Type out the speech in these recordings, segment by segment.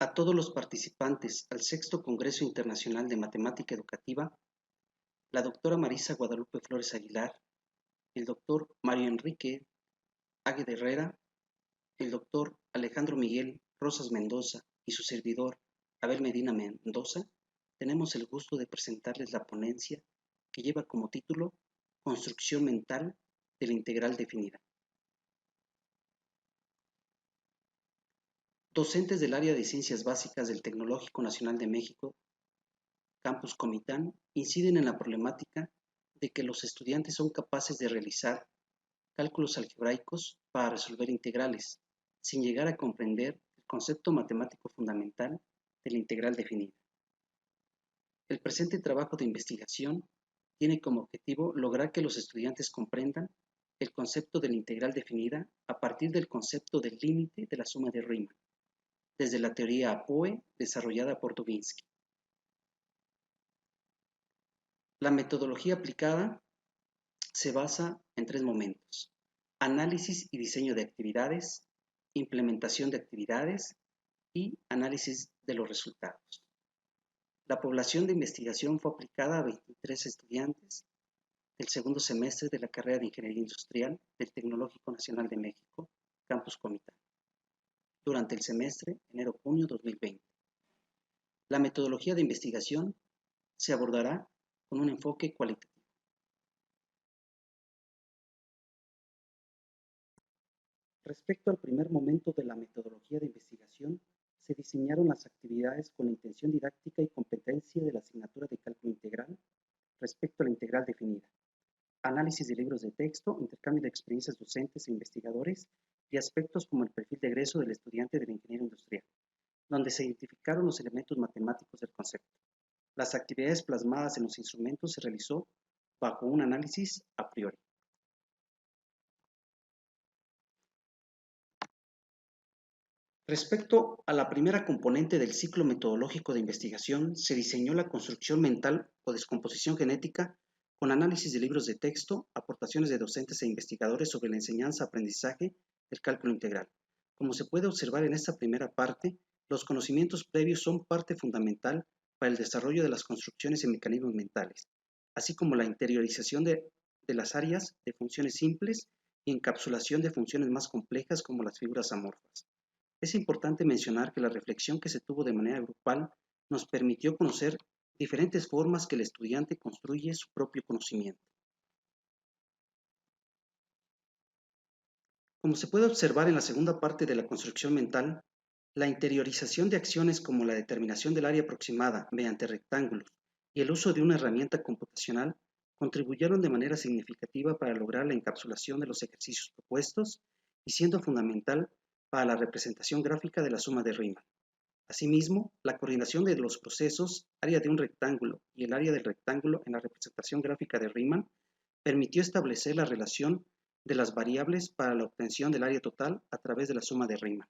A todos los participantes al Sexto Congreso Internacional de Matemática Educativa, la doctora Marisa Guadalupe Flores Aguilar, el doctor Mario Enrique Águeda Herrera, el doctor Alejandro Miguel Rosas Mendoza y su servidor Abel Medina Mendoza, tenemos el gusto de presentarles la ponencia que lleva como título Construcción mental de la integral definida. Docentes del área de Ciencias Básicas del Tecnológico Nacional de México, Campus Comitán, inciden en la problemática de que los estudiantes son capaces de realizar cálculos algebraicos para resolver integrales, sin llegar a comprender el concepto matemático fundamental de la integral definida. El presente trabajo de investigación tiene como objetivo lograr que los estudiantes comprendan el concepto de la integral definida a partir del concepto del límite de la suma de Riemann, desde la teoría APOE desarrollada por Dubinsky. La metodología aplicada se basa en tres momentos: análisis y diseño de actividades, implementación de actividades y análisis de los resultados. La población de investigación fue aplicada a 23 estudiantes del segundo semestre de la carrera de Ingeniería Industrial del Tecnológico Nacional de México, Campus Comitán, durante el semestre enero-junio 2020. La metodología de investigación se abordará con un enfoque cualitativo. Respecto al primer momento de la metodología de investigación, se diseñaron las actividades con la intención didáctica y competencia de la asignatura de cálculo integral respecto a la integral definida, análisis de libros de texto, intercambio de experiencias docentes e investigadores y aspectos como el perfil de egreso del estudiante de la ingeniería industrial, donde se identificaron los elementos matemáticos del concepto. Las actividades plasmadas en los instrumentos se realizó bajo un análisis a priori. Respecto a la primera componente del ciclo metodológico de investigación, se diseñó la construcción mental o descomposición genética con análisis de libros de texto, aportaciones de docentes e investigadores sobre la enseñanza-aprendizaje del cálculo integral. Como se puede observar en esta primera parte, los conocimientos previos son parte fundamental para el desarrollo de las construcciones en mecanismos mentales, así como la interiorización de las áreas de funciones simples y encapsulación de funciones más complejas como las figuras amorfas. Es importante mencionar que la reflexión que se tuvo de manera grupal nos permitió conocer diferentes formas que el estudiante construye su propio conocimiento. Como se puede observar en la segunda parte de la construcción mental, la interiorización de acciones como la determinación del área aproximada mediante rectángulos y el uso de una herramienta computacional contribuyeron de manera significativa para lograr la encapsulación de los ejercicios propuestos y siendo fundamental para la representación gráfica de la suma de Riemann. Asimismo, la coordinación de los procesos, área de un rectángulo y el área del rectángulo en la representación gráfica de Riemann, permitió establecer la relación de las variables para la obtención del área total a través de la suma de Riemann.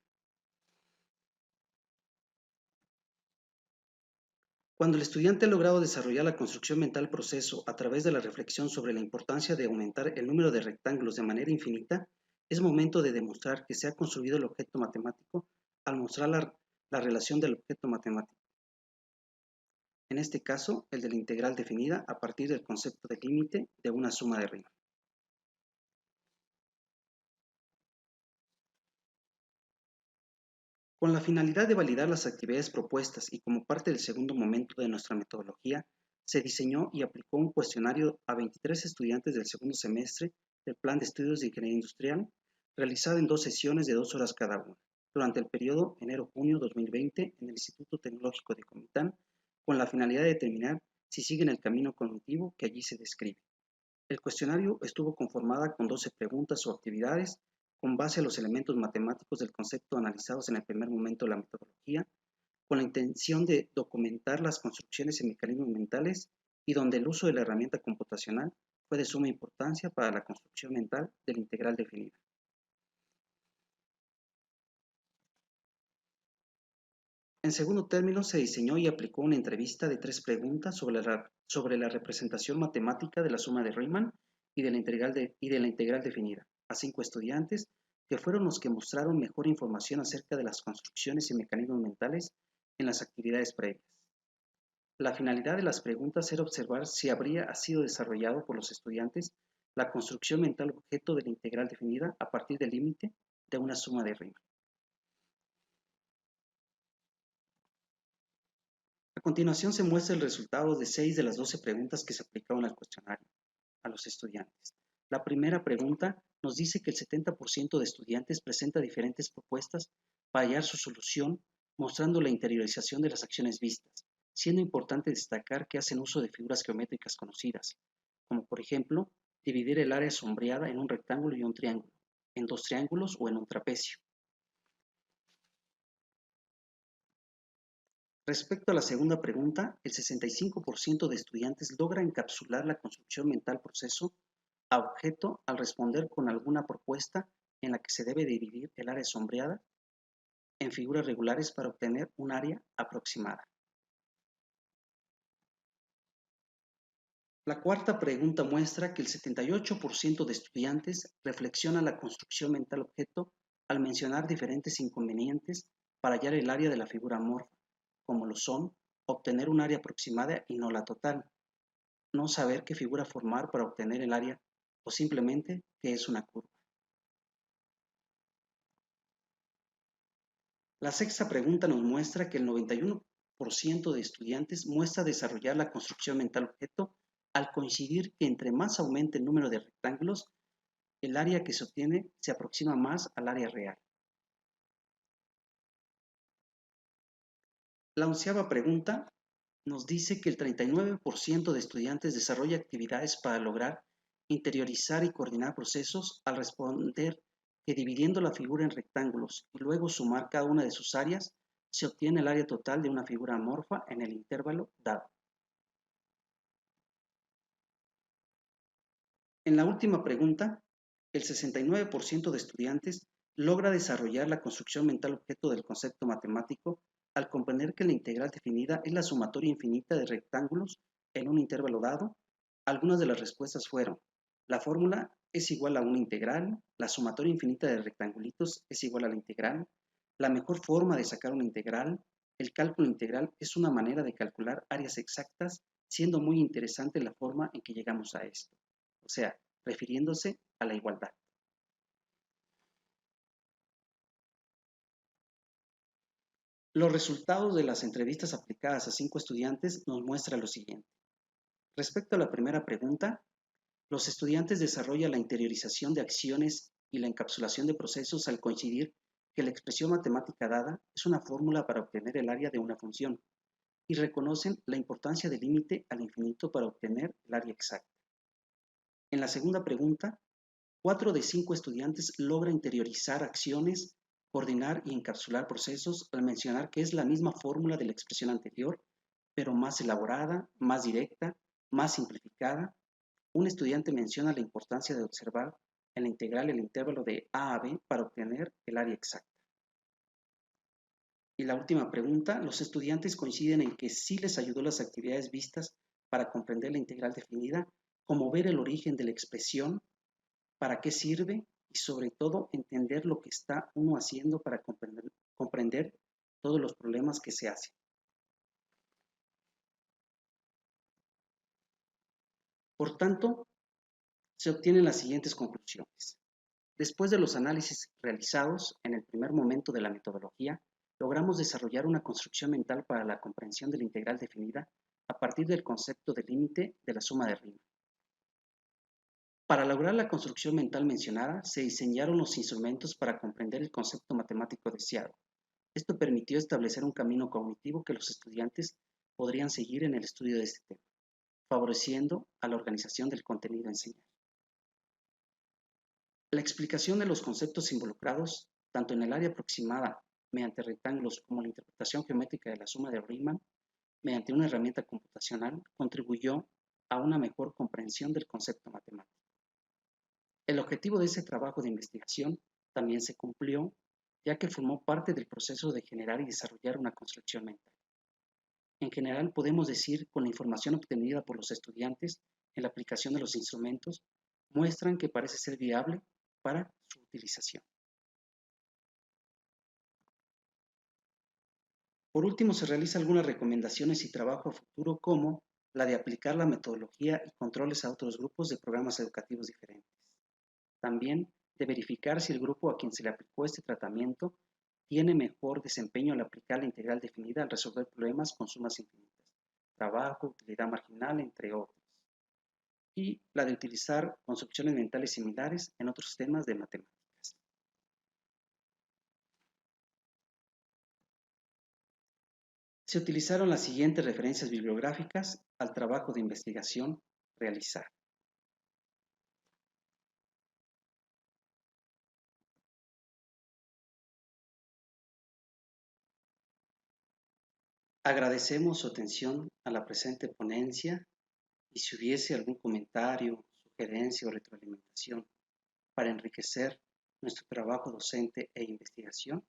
Cuando el estudiante ha logrado desarrollar la construcción mental proceso a través de la reflexión sobre la importancia de aumentar el número de rectángulos de manera infinita, es momento de demostrar que se ha construido el objeto matemático al mostrar la relación del objeto matemático. En este caso, el de la integral definida a partir del concepto de límite de una suma de Riemann. Con la finalidad de validar las actividades propuestas y como parte del segundo momento de nuestra metodología, se diseñó y aplicó un cuestionario a 23 estudiantes del segundo semestre del Plan de Estudios de Ingeniería Industrial, realizado en 2 sesiones de 2 horas cada una, durante el periodo enero-junio 2020 en el Instituto Tecnológico de Comitán, con la finalidad de determinar si siguen el camino cognitivo que allí se describe. El cuestionario estuvo conformado con 12 preguntas o actividades con base a los elementos matemáticos del concepto analizados en el primer momento de la metodología, con la intención de documentar las construcciones en mecanismos mentales y donde el uso de la herramienta computacional fue de suma importancia para la construcción mental de la integral definida. En segundo término, se diseñó y aplicó una entrevista de 3 preguntas sobre la representación matemática de la suma de Riemann y de la integral definida a 5 estudiantes que fueron los que mostraron mejor información acerca de las construcciones y mecanismos mentales en las actividades previas. La finalidad de las preguntas era observar si habría sido desarrollado por los estudiantes la construcción mental objeto de la integral definida a partir del límite de una suma de Riemann. A continuación se muestra el resultado de 6 de las 12 preguntas que se aplicaron al cuestionario a los estudiantes. La primera pregunta nos dice que el 70% de estudiantes presenta diferentes propuestas para hallar su solución, mostrando la interiorización de las acciones vistas, siendo importante destacar que hacen uso de figuras geométricas conocidas, como por ejemplo, dividir el área sombreada en un rectángulo y un triángulo, en dos triángulos o en un trapecio. Respecto a la segunda pregunta, el 65% de estudiantes logra encapsular la construcción mental proceso a objeto al responder con alguna propuesta en la que se debe dividir el área sombreada en figuras regulares para obtener un área aproximada. La cuarta pregunta muestra que el 78% de estudiantes reflexiona la construcción mental objeto al mencionar diferentes inconvenientes para hallar el área de la figura amorfa, como lo son obtener un área aproximada y no la total, no saber qué figura formar para obtener el área o simplemente qué es una curva. La sexta pregunta nos muestra que el 91% de estudiantes muestra desarrollar la construcción mental objeto al coincidir que entre más aumente el número de rectángulos, el área que se obtiene se aproxima más al área real. La onceava pregunta nos dice que el 39% de estudiantes desarrolla actividades para lograr interiorizar y coordinar procesos al responder que dividiendo la figura en rectángulos y luego sumar cada una de sus áreas, se obtiene el área total de una figura amorfa en el intervalo dado. En la última pregunta, el 69% de estudiantes logra desarrollar la construcción mental objeto del concepto matemático al comprender que la integral definida es la sumatoria infinita de rectángulos en un intervalo dado. Algunas de las respuestas fueron: la fórmula es igual a una integral, la sumatoria infinita de rectangulitos es igual a la integral, la mejor forma de sacar una integral, el cálculo integral es una manera de calcular áreas exactas, siendo muy interesante la forma en que llegamos a esto, o sea, refiriéndose a la igualdad. Los resultados de las entrevistas aplicadas a 5 estudiantes nos muestran lo siguiente. Respecto a la primera pregunta, los estudiantes desarrollan la interiorización de acciones y la encapsulación de procesos al coincidir que la expresión matemática dada es una fórmula para obtener el área de una función y reconocen la importancia del límite al infinito para obtener el área exacta. En la segunda pregunta, 4 de 5 estudiantes logran interiorizar acciones, coordinar y encapsular procesos al mencionar que es la misma fórmula de la expresión anterior, pero más elaborada, más directa, más simplificada. Un estudiante menciona la importancia de observar en la integral el intervalo de a b para obtener el área exacta. Y la última pregunta, los estudiantes coinciden en que sí les ayudó las actividades vistas para comprender la integral definida, como ver el origen de la expresión, para qué sirve y sobre todo entender lo que está uno haciendo para comprender todos los problemas que se hacen. Por tanto, se obtienen las siguientes conclusiones. Después de los análisis realizados en el primer momento de la metodología, logramos desarrollar una construcción mental para la comprensión de la integral definida a partir del concepto de límite de la suma de Riemann. Para lograr la construcción mental mencionada, se diseñaron los instrumentos para comprender el concepto matemático deseado. Esto permitió establecer un camino cognitivo que los estudiantes podrían seguir en el estudio de este tema, favoreciendo a la organización del contenido a enseñar. La explicación de los conceptos involucrados, tanto en el área aproximada mediante rectángulos como la interpretación geométrica de la suma de Riemann, mediante una herramienta computacional, contribuyó a una mejor comprensión del concepto matemático. El objetivo de ese trabajo de investigación también se cumplió, ya que formó parte del proceso de generar y desarrollar una construcción mental. En general, podemos decir, con la información obtenida por los estudiantes en la aplicación de los instrumentos, muestran que parece ser viable para su utilización. Por último, se realizan algunas recomendaciones y trabajo a futuro como la de aplicar la metodología y controles a otros grupos de programas educativos diferentes. También de verificar si el grupo a quien se le aplicó este tratamiento tiene mejor desempeño al aplicar la integral definida al resolver problemas con sumas infinitas, trabajo, utilidad marginal, entre otros. Y la de utilizar construcciones mentales similares en otros sistemas de matemáticas. Se utilizaron las siguientes referencias bibliográficas al trabajo de investigación realizado. Agradecemos su atención a la presente ponencia y si hubiese algún comentario, sugerencia o retroalimentación para enriquecer nuestro trabajo docente e investigación,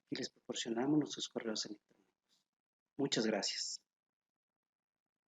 aquí les proporcionamos nuestros correos electrónicos. Muchas gracias.